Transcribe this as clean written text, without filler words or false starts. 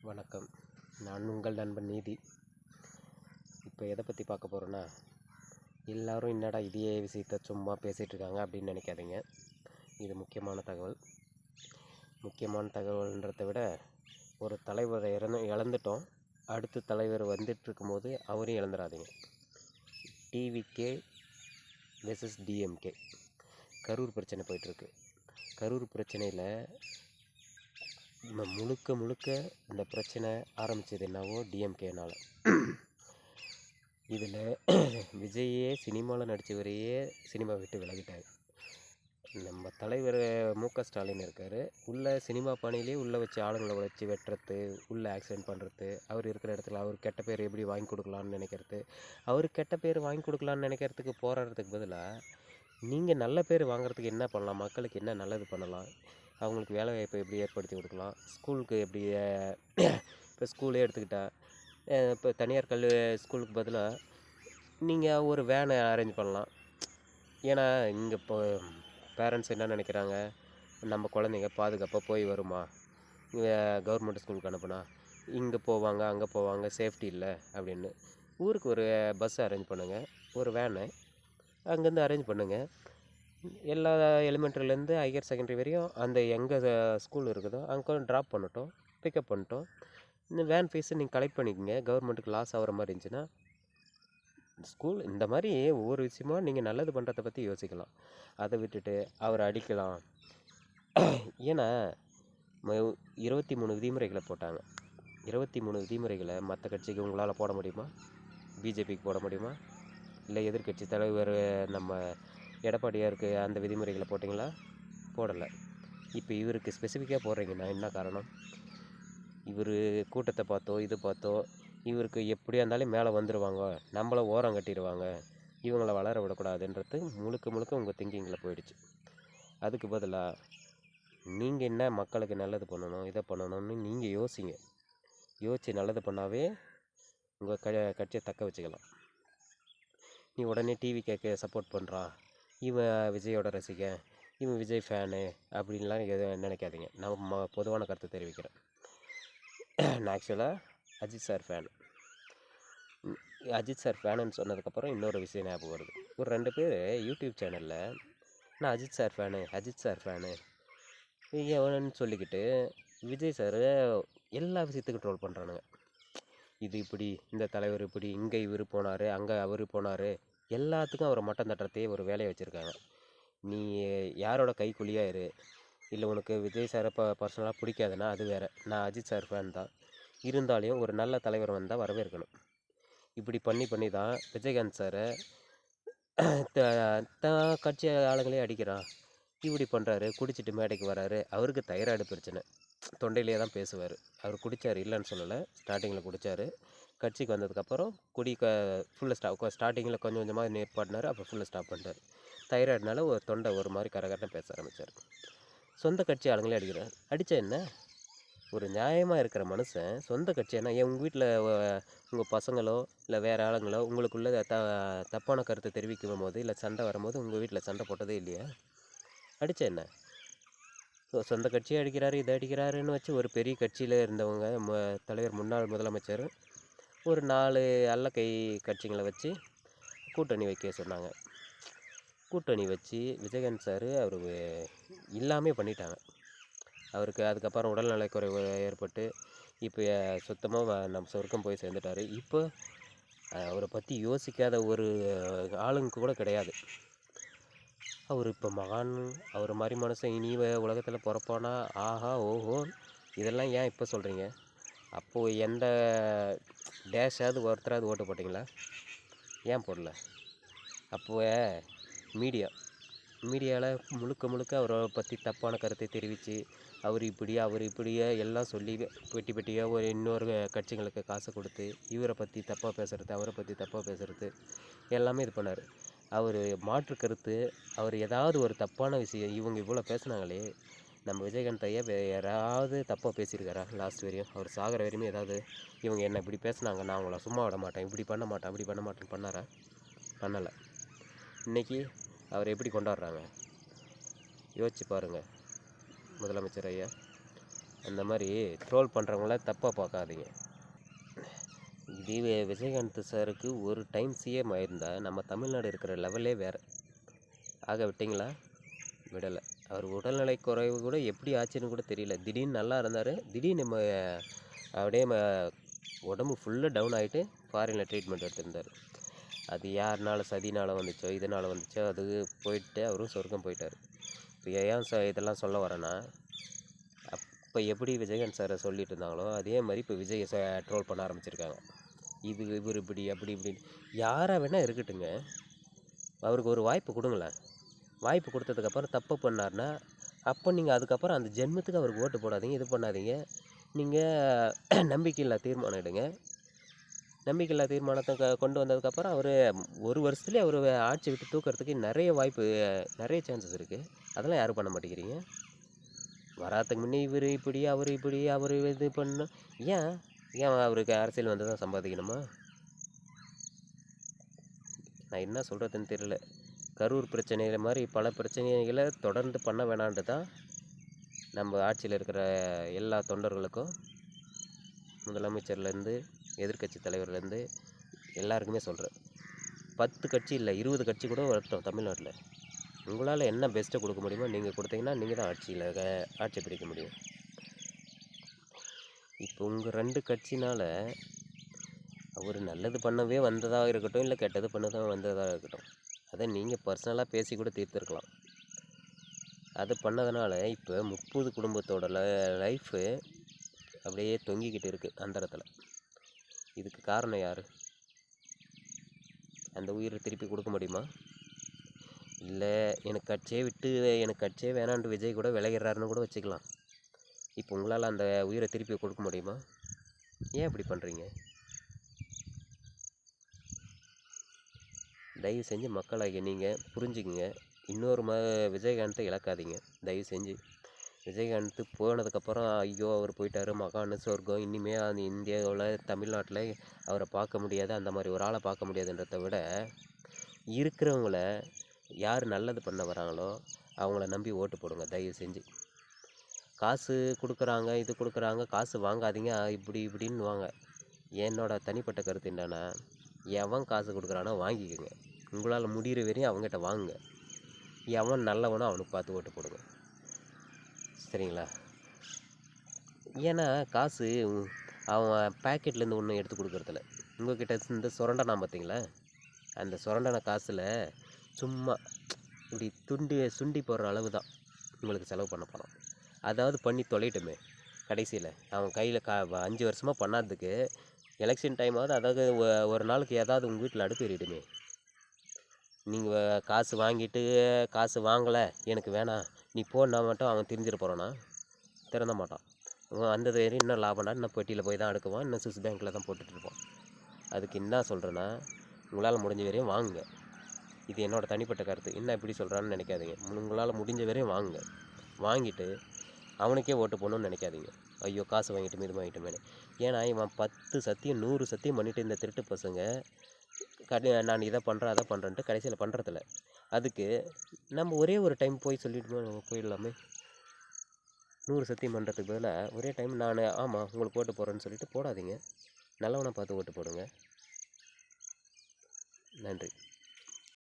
வணக்கம். நான் உங்கள் நண்பன் நீதி. இப்போ எதை பற்றி பார்க்க போகிறோன்னா, எல்லோரும் என்னடா இதே விஷயத்த சும்மா பேசிகிட்டு இருக்காங்க அப்படின்னு நினைக்காதீங்க. இது முக்கியமான தகவல். முக்கியமான தகவல்ன்றதை விட, ஒரு தலைவரை இழந்துட்டோம். அடுத்த தலைவர் வந்துட்டு இருக்கும்போது அவரையும் இழந்துடாதீங்க. டிவிகே வெர்சஸ் டிஎம்கே கரூர் பிரச்சனை போயிட்டுருக்கு. கரூர் பிரச்சனையில் முழுக்க இந்த பிரச்சனை ஆரம்பித்தது என்னவோ டிஎம்கேனால். இதில் விஜயே சினிமாவில் நடித்தவரையே சினிமா விட்டு விலகிட்டார். நம்ம தலைவர் மு.க. ஸ்டாலின் இருக்கார். உள்ளே சினிமா பாணியிலே உள்ளே வச்சு ஆளுங்களை வச்சு வெட்டுறது, உள்ளே ஆக்சிடென்ட் பண்ணுறது, அவர் இருக்கிற இடத்துல அவர் கெட்ட பேர் எப்படி வாங்கி கொடுக்கலான்னு நினைக்கிறது, அவர் கெட்ட பேர் வாங்கி கொடுக்கலான்னு நினைக்கிறதுக்கு போராடுறதுக்கு பதிலாக நீங்கள் நல்ல பேர் வாங்குறதுக்கு என்ன பண்ணலாம், மக்களுக்கு என்ன நல்லது பண்ணலாம், அவங்களுக்கு வேலை வாய்ப்பை எப்படி ஏற்படுத்தி கொடுக்கலாம், ஸ்கூலுக்கு எப்படி இப்போ ஸ்கூலே எடுத்துக்கிட்டால் இப்போ தனியார் ஸ்கூலுக்கு பதிலாக நீங்கள் ஒரு வேனை அரேஞ்ச் பண்ணலாம். ஏன்னா இங்கே இப்போ பேரண்ட்ஸ் என்ன நினைக்கிறாங்க, நம்ம குழந்தைங்க பாதுகாப்பாக போய் வருமா, கவர்மெண்ட் ஸ்கூலுக்கு அனுப்புனா இங்கே போவாங்க அங்கே போவாங்க சேஃப்டி இல்லை அப்படின்னு. ஊருக்கு ஒரு பஸ் அரேஞ்ச் பண்ணுங்கள், ஒரு வேனை அங்கேருந்து அரேஞ்ச் பண்ணுங்கள். எல்லா எலிமெண்ட்ரிலேருந்து ஹையர் செகண்டரி வரையும் அந்த எங்கே ஸ்கூல் இருக்குதோ அங்கே ட்ராப் பண்ணட்டும், பிக்கப் பண்ணிட்டோம். இந்த வேன் ஃபீஸை நீங்கள் கலெக்ட் பண்ணிக்கோங்க. கவர்மெண்ட்டுக்கு லாஸ் ஆகிற மாதிரி இருந்துச்சுன்னா ஸ்கூல் இந்த மாதிரி ஒவ்வொரு விஷயமா நீங்கள் நல்லது பண்ணுறதை பற்றி யோசிக்கலாம். அதை விட்டுட்டு அவரை அடிக்கலாம். ஏன்னா 23 விதிமுறைகளை போட்டாங்க. 23 விதிமுறைகளை மற்ற கட்சிக்கு உங்களால் போட முடியுமா? பிஜேபிக்கு போட முடியுமா? இல்லை எதிர்கட்சி தலைவர் நம்ம எடப்பாடியாருக்கு அந்த விதிமுறைகளை போட்டிங்களா? போடலை. இப்போ இவருக்கு ஸ்பெசிஃபிக்காக போடுறீங்கன்னா என்ன காரணம்? இவர் கூட்டத்தை பார்த்தோ இது பார்த்தோ இவருக்கு எப்படியா இருந்தாலும் மேலே வந்துடுவாங்க, நம்மளை ஓரம் கட்டிடுவாங்க, இவங்களை வளர விடக்கூடாதுன்றது முழுக்க உங்கள் திங்கிங்கில் போயிடுச்சு. அதுக்கு பதிலாக நீங்கள் என்ன மக்களுக்கு நல்லது பண்ணணும், இதை பண்ணணும்னு நீங்கள் யோசிங்க. யோசித்து நல்லது பண்ணாவே உங்கள் கட்சியை தக்க வச்சுக்கலாம். நீ உடனே டிவி கேட்க சப்போர்ட் பண்ணுறான், இவன் விஜயோட ரசிகன், இவன் விஜய் ஃபேனு அப்படின்லாம் எதுவும் நினைக்காதீங்க. நான் பொதுவான கருத்தை தெரிவிக்கிறேன். நான் ஆக்சுவலாக Ajith sir fan. Ajith sir ஃபேனுன்னு சொன்னதுக்கப்புறம் இன்னொரு விஷயம் ஞாபகம் வருது. ஒரு 2 பேர் யூடியூப் சேனலில் நான் அஜித் சார் ஃபேனு எவனு சொல்லிக்கிட்டு விஜய் சார் எல்லா விஷயத்துக்கும் ட்ரோல் பண்ணுறானுங்க. இது இப்படி, இந்த தலைவர் இப்படி, இங்கே இவர் போனார், அங்கே அவர் போனார், எல்லாத்துக்கும் அவரை மட்டம் தட்டுறதே ஒரு வேலையை வச்சுருக்காங்க. நீ யாரோட கைக்குள்ளியாக இரு, இல்லை உனக்கு விஜய் சாரை பர்சனலாக பிடிக்காதுன்னா அது வேறு. நான் அஜித் சார் ஃபேன் தான், இருந்தாலும் ஒரு நல்ல தலைவர் வந்தால் வரவேற்கணும். இப்படி பண்ணி தான் விஜயகாந்த் சாரை கட்சி ஆளுங்களே அடிக்கிறான், இப்படி பண்ணுறாரு. குடிச்சிட்டு மேடைக்கு வராரு, அவருக்கு தைராய்டு பிரச்சனை, தொண்டையிலே தான் பேசுவார். அவர் குடித்தார், இல்லைன்னு சொல்லலை, ஸ்டார்டிங்கில் குடித்தார். கட்சிக்கு வந்ததுக்கப்புறம் ஃபுல்லாக ஸ்டார்டிங்கில் கொஞ்சமாக நிப்பாட்டினார், அப்புறம் ஃபுல்லாக ஸ்டாப் பண்ணிட்டார். தைராய்டுனால ஒரு தொண்டை ஒரு மாதிரி கரகரன்னு பேச ஆரம்பித்தார். சொந்த கட்சி ஆளுங்களே அடிக்கிறார். அடித்தா என்ன? ஒரு நியாயமாக இருக்கிற மனுஷன் சொந்த கட்சி என்ன, ஏன் உங்கள் வீட்டில் உங்கள் பசங்களோ இல்லை வேறு ஆளுங்களோ உங்களுக்குள்ளே தப்பான கருத்தை தெரிவிக்கும் போது இல்லை சண்டை வரும்போது உங்கள் வீட்டில் சண்டை போட்டதே இல்லையா? அடித்தா என்ன? சொந்த கட்சியை அடிக்கிறாரு, இதை அடிக்கிறாருன்னு வச்சு ஒரு பெரிய கட்சியில் இருந்தவங்க தலைவர் முன்னாள் முதலமைச்சர் ஒரு 4 அல்லக்கை கட்சிகளை வச்சு கூட்டணி வைக்க சொன்னாங்க. கூட்டணி வச்சு விஜயகாந்த் சார் அவர் எல்லாமே பண்ணிட்டாங்க. அவருக்கு அதுக்கப்புறம் உடல்நலக்குறைவு ஏற்பட்டு இப்போ சுத்தமாக நம்ம சொர்க்கம் போய் சேர்ந்துட்டார். இப்போ அவரை பற்றி யோசிக்காத ஒரு ஆளுங்க கூட கிடையாது. அவர் இப்போ மகான், அவர் மாதிரி மனுஷன் இனி உலகத்தில் பிறப்பானா, ஆஹா ஓஹோ, இதெல்லாம் ஏன் இப்போ சொல்கிறீங்க? அப்போது எந்த டேஷாவது ஒருத்தராவது ஓட்டு போட்டிங்களா? ஏன் போடல? அப்போ மீடியாவில் முழுக்க அவரை பற்றி தப்பான கருத்தை தெரிவித்து அவர் இப்படியே எல்லாம் சொல்லி பெட்டியாக ஒரு இன்னொரு கட்சிங்களுக்கு காசை கொடுத்து இவரை பற்றி தப்பாக பேசுகிறது, அவரை பற்றி தப்பாக பேசுகிறது எல்லாமே இது பண்ணார். அவர் மாற்று கருத்து, அவர் ஏதாவது ஒரு தப்பான விஷயம், இவங்க இவ்வளோ பேசுனாங்களே, நம்ம விஜயகாந்த் ஐயா யாராவது தப்பாக பேசியிருக்காரா லாஸ்ட் வரையும்? அவர் சாகிற வரையுமே ஏதாவது இவங்க என்ன இப்படி பேசுனாங்க, நான் அவங்கள சும்மா விட மாட்டேன், இப்படி பண்ண மாட்டேன்னு பண்ணாரா? பண்ணலை. இன்றைக்கி அவர் எப்படி கொண்டாடுறாங்க யோசிச்சு பாருங்கள் முதலமைச்சர் ஐயா. அந்த மாதிரி ட்ரோல் பண்ணுறவங்கள தப்பாக பார்க்காதீங்க. இது விஜயகாந்த் சாருக்கு ஒரு டைம் சிஎம் ஆயிருந்தா நம்ம தமிழ்நாடு இருக்கிற லெவலே வேறு. ஆக விட்டிங்களா? விடலை. அவர் உடல்நிலை குறைவு கூட எப்படி ஆச்சுன்னு கூட தெரியல. திடீர்னு நல்லா இருந்தார், திடீர்னு அப்படியே உடம்பு ஃபுல்லாக டவுன் ஆகிட்டு ஃபாரினில் ட்ரீட்மெண்ட் எடுத்திருந்தார். அது யாருனால சதினால் வந்துச்சோ இதனால் வந்துச்சோ அது போயிட்டு அவரும் சொர்க்கம் போயிட்டார். இப்போ ஏன் இதெல்லாம் சொல்ல வரேன்னா, அப்போ எப்படி விஜயகாந்த் சாரை சொல்லிட்டு இருந்தாங்களோ அதே மாதிரி இப்போ விஜயை ட்ரோல் பண்ண ஆரம்பிச்சிருக்காங்க. இவர் இப்படி அப்படி இப்படின்னு யாராக வேணால் இருக்கட்டுங்க, அவருக்கு ஒரு வாய்ப்பு கொடுங்களேன். வாய்ப்பு கொடுத்ததுக்கப்புறம் தப்பு பண்ணார்னா அப்போ நீங்கள் அதுக்கப்புறம் அந்த ஜென்மத்துக்கு அவருக்கு ஓட்டு போடாதீங்க, இது பண்ணாதீங்க. நீங்கள் நம்பிக்கையில்லா தீர்மானம் எடுங்க. நம்பிக்கையில்லா தீர்மானத்தை கொண்டு வந்ததுக்கப்புறம் அவர் ஒரு வருஷத்துலேயே அவர் ஆட்சி விட்டு தூக்கிறதுக்கு நிறைய வாய்ப்பு, நிறைய சான்சஸ் இருக்குது. அதெல்லாம் யாரும் பண்ண மாட்டேங்கிறீங்க. வராதுக்கு முன்னே இவர் இப்படி அவர் இது பண்ணணும். ஏன் அவருக்கு அரசியல் வந்து தான் சம்பாதிக்கணுமா? நான் என்ன சொல்கிறதுன்னு தெரியல. கரூர் பிரச்சனைகள் மாதிரி பல பிரச்சனைகளை தொடர்ந்து பண்ண வேணான்ட்டு தான் நம்ம ஆட்சியில் இருக்கிற எல்லா தொண்டர்களுக்கும், முதலமைச்சர்லேருந்து எதிர்க்கட்சி தலைவர்லேருந்து எல்லாருக்குமே சொல்கிறேன். 10 கட்சி இல்லை 20 கட்சி கூட வரட்டும் தமிழ்நாட்டில். உங்களால் என்ன பெஸ்ட்டை கொடுக்க முடியுமோ நீங்கள் கொடுத்தீங்கன்னா நீங்கள் தான் ஆட்சி பிடிக்க முடியும். இப்போ உங்கள் 2 கட்சினால் அவர் நல்லது பண்ணவே வந்ததாக இருக்கட்டும், இல்லை கெட்டது பண்ணதாக வந்ததாக இருக்கட்டும், அதை நீங்கள் பர்சனலாக பேசி கூட தீர்த்துருக்கலாம். அது பண்ணதுனால இப்போ 30 குடும்பத்தோட லைஃபு அப்படியே தொங்கிக்கிட்டு இருக்குது அந்தரத்தில். இதுக்கு காரணம் யார்? அந்த உயிரை திருப்பி கொடுக்க முடியுமா? இல்லை எனக்கு கட்சியே வேணான்ட்டு விஜய் கூட விளையிறாருன்னு கூட வச்சுக்கலாம். இப்போ உங்களால் அந்த உயிரை திருப்பி கொடுக்க முடியுமா? ஏன் இப்படி பண்ணுறீங்க? தயவு செஞ்சு மக்களாகிய நீங்கள் புரிஞ்சுக்குங்க. இன்னொரு விஜயகாந்தை இழக்காதீங்க தயவு செஞ்சு. விஜயகாந்த் போனதுக்கப்புறம் ஐயோ அவர் போயிட்டார் மகான்னு சொர்க்கம், இனிமேல் அந்த இந்தியாவில் தமிழ்நாட்டில் அவரை பார்க்க முடியாது, அந்த மாதிரி ஒரு ஆளை பார்க்க முடியாதுன்றதை விட இருக்கிறவங்கள யார் நல்லது பண்ண வராங்களோ அவங்கள நம்பி ஓட்டு போடுங்க தயவு செஞ்சு. காசு கொடுக்குறாங்க, இது கொடுக்குறாங்க, காசு வாங்காதீங்க இப்படின்னு வாங்க. என்னோட தனிப்பட்ட கருத்து என்னன்னா, எவன் காசு கொடுக்குறானோ வாங்கிக்கோங்க. உங்களால் முடிகிற வரையும் அவங்ககிட்ட வாங்குங்க. எவன் நல்லவனோ அவனுக்கு பார்த்து ஓட்டு போடுங்க, சரிங்களா? ஏன்னா காசு அவன் பேக்கெட்லேருந்து ஒன்றும் எடுத்து கொடுக்குறதில்ல. உங்கள்கிட்ட இந்த சுரண்டனா பார்த்தீங்களா, அந்த சுரண்டன காசில் சும்மா இப்படி சுண்டி போடுற அளவு தான் உங்களுக்கு செலவு பண்ண போகிறோம். அதாவது பண்ணி தொலைட்டுமே. கடைசியில் அவன் கையில் 5 வருஷமாக பண்ணாததுக்கு எலெக்ஷன் டைமாவது, அதாவது ஒரு நாளுக்கு ஏதாவது உங்கள் வீட்டில் அடுப்பு எறிடுமே. நீங்கள் காசு வாங்கிட்டு காசு வாங்கலை எனக்கு வேணாம் நீ போனா மட்டும் அவன் தெரிஞ்சிட போகிறானா? திறந்த மாட்டான். வந்தது வரையும் இன்னும் லாபம்னா இன்னும் பெட்டியில் போய் தான் அடுக்குவான், இன்னும் சுவிஸ் பேங்க்கில் தான் போட்டுட்ருப்பான். அதுக்கு என்ன சொல்கிறேன்னா, உங்களால் முடிஞ்ச வரையும் வாங்குங்க. இது என்னோடய தனிப்பட்ட கருத்து. என்ன இப்படி சொல்கிறான்னு நினைக்காதீங்க. உங்களால் முடிஞ்ச வரையும் வாங்குங்க. வாங்கிட்டு அவனுக்கே ஓட்டு போடணும்னு நினைக்காதீங்க. ஐயோ காசு வாங்கிட்டுமே இது வாங்கிட்டுமேனு. ஏன்னா இவன் 10 சத்தியம் 100 சத்தியம் பண்ணிவிட்டு இந்த திருட்டு பசங்க நான் இதை பண்ணுறேன் அதை பண்ணுறேன்ட்டு கடைசியில் பண்ணுறதில்ல. அதுக்கு நம்ம ஒரே ஒரு டைம் போய் சொல்லிட்டு நம்ம போயிடலாமே. 100 சத்தியம் பண்ணுறதுக்கு பதிலாக ஒரே டைம் நான் ஆமாம் உங்களுக்கு ஓட்டு போடுறேன்னு சொல்லிட்டு போடாதீங்க. நல்லவனை பார்த்து ஓட்டு போடுங்க. நன்றி.